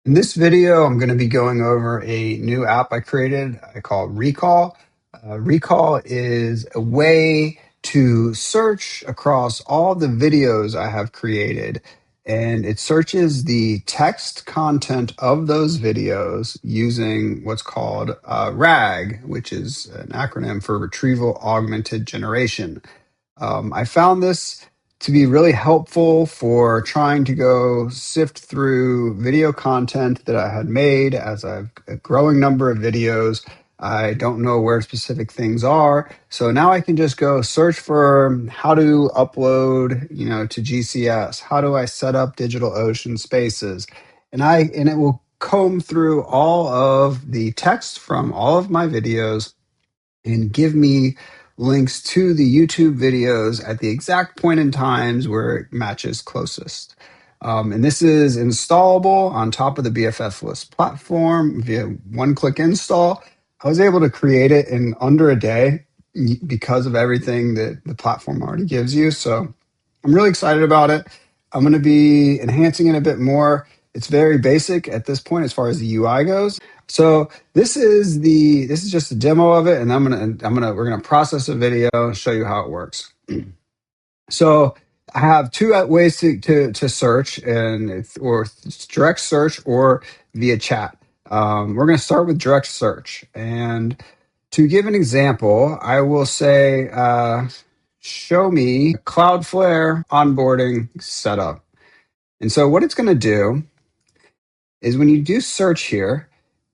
In this video, I'm going to be going over a new app I created. I call it Recall. Recall is a way to search across all the videos I have created, and it searches the text content of those videos using what's called RAG, which is an acronym for Retrieval Augmented Generation. I found this to be really helpful for trying to go sift through video content that I had made as I've a growing number of videos. I don't know where specific things are. So now I can just go search for how to upload, to GCS. How do I set up DigitalOcean spaces? And it will comb through all of the text from all of my videos and give me links to the YouTube videos at the exact point in times where it matches closest. And this is installable on top of the BFF List platform via one-click install. I was able to create it in under a day because of everything that the platform already gives you. So I'm really excited about it. I'm going to be enhancing it a bit more. It's very basic at this point as far as the UI goes. So this is just a demo of it, and we're gonna process a video and show you how it works. So I have two ways to search, or direct search or via chat. We're gonna start with direct search, and to give an example, I will say, show me Cloudflare onboarding setup. And so what it's gonna do is when you do search here,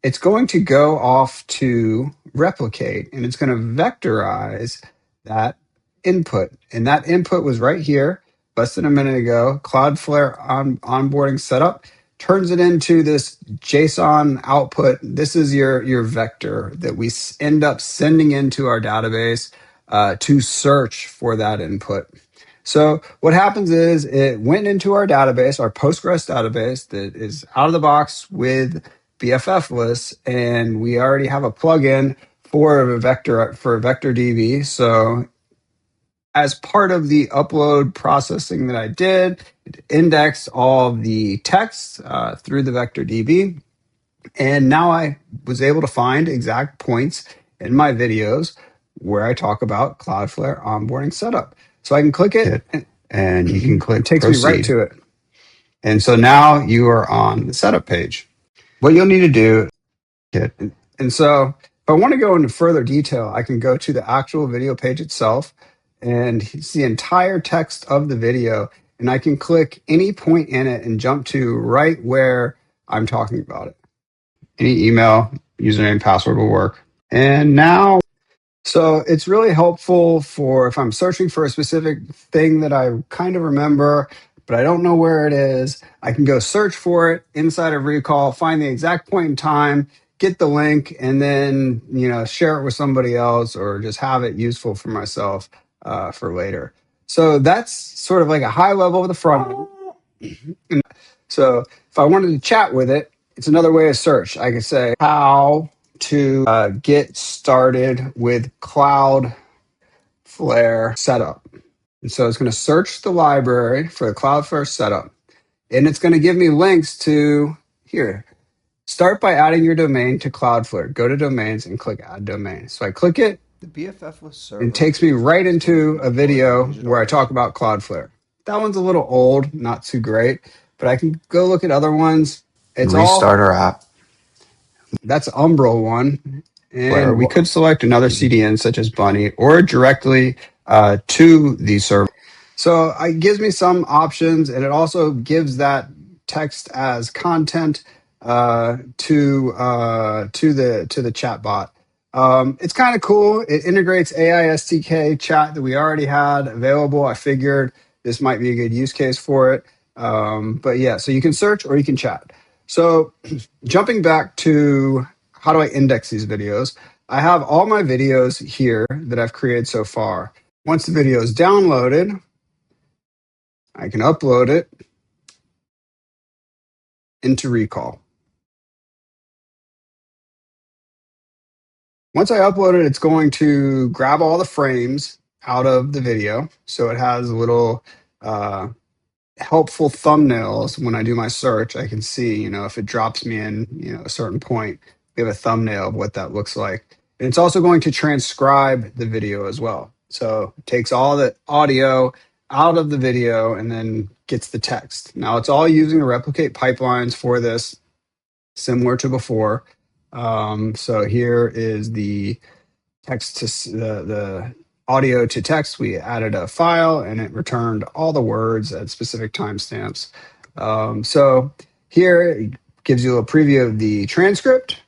it's going to go off to replicate and it's going to vectorize that input. And that input was right here, less than a minute ago. Cloudflare onboarding setup turns it into this JSON output. This is your vector that we end up sending into our database to search for that input. So what happens is it went into our database, our Postgres database that is out of the box with BFF lists, and we already have a plugin for Vector DB. So as part of the upload processing that I did, it indexed all of the text through the Vector DB. And now I was able to find exact points in my videos where I talk about Cloudflare onboarding setup. So I can click it and you can click, it takes me right to it. And so now you are on the setup page. What you'll need to do, and so if I want to go into further detail, I can go to the actual video page itself and it's the entire text of the video. And I can click any point in it and jump to right where I'm talking about it. Any email, username, password will work. And now, so it's really helpful for if I'm searching for a specific thing that I kind of remember, but I don't know where it is. I can go search for it inside of Recall, find the exact point in time, get the link, and then share it with somebody else or just have it useful for myself for later. So that's sort of like a high level of the front end. So if I wanted to chat with it, it's another way of search. I could say how to get started with Cloudflare setup. And so it's going to search the library for the Cloudflare setup. And it's going to give me links to here. Start by adding your domain to Cloudflare. Go to domains and click add domain. So I click it. The BFF List server. And it takes me right into a video where I talk about Cloudflare. That one's a little old, not too great, but I can go look at other ones. It's restart our app. That's Umbral one. And we could select another CDN such as Bunny or directly to the server. So it gives me some options, and it also gives that text as content to the chat bot. It's kind of cool. It integrates AI SDK chat that we already had available. I figured this might be a good use case for it. But yeah, so you can search or you can chat. So jumping back to how do I index these videos? I have all my videos here that I've created so far. Once the video is downloaded, I can upload it into Recall. Once I upload it, it's going to grab all the frames out of the video. So it has a little helpful thumbnails. When I do my search, I can see, if it drops me in, a certain point, we have a thumbnail of what that looks like. And it's also going to transcribe the video as well. So it takes all the audio out of the video and then gets the text. Now it's all using the replicate pipelines for this, similar to before. So here is the text to the audio to text. We added a file and it returned all the words at specific timestamps. So here it gives you a preview of the transcript.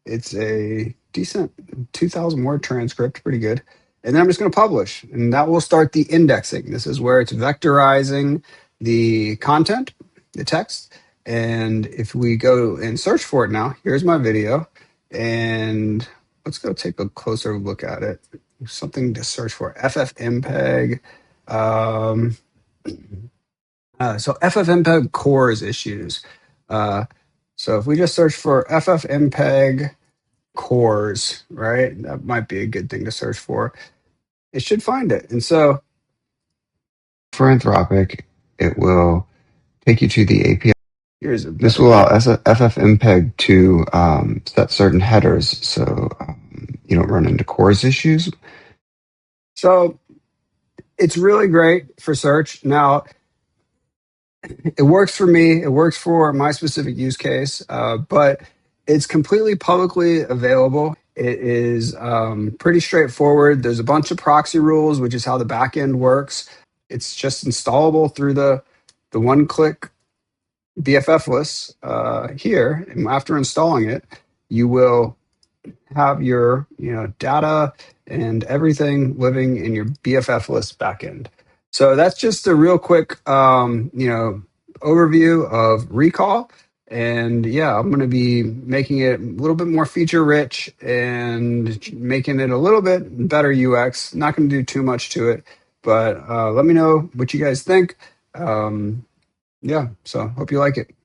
It's a decent 2,000 word transcript, pretty good. And then I'm just going to publish, and that will start the indexing. This is where it's vectorizing the content, the text. And if we go and search for it now, here's my video. And let's go take a closer look at it. Something to search for. FFmpeg. So FFmpeg cores issues. So if we just search for FFmpeg cores, right? That might be a good thing to search for. It should find it. And so For Anthropic, it will take you to the API. here's a This better will allow way. FFmpeg to set certain headers so you don't run into CORS issues. So it's really great for search. Now, it works for me. It works for my specific use case, but it's completely publicly available. It is pretty straightforward. There's a bunch of proxy rules, which is how the backend works. It's just installable through the one-click BFF here. And after installing it, you will have your data and everything living in your BFF backend. So that's just a real quick overview of Recall. And yeah, I'm going to be making it a little bit more feature rich and making it a little bit better UX. Not going to do too much to it, but let me know what you guys think. Yeah, so hope you like it.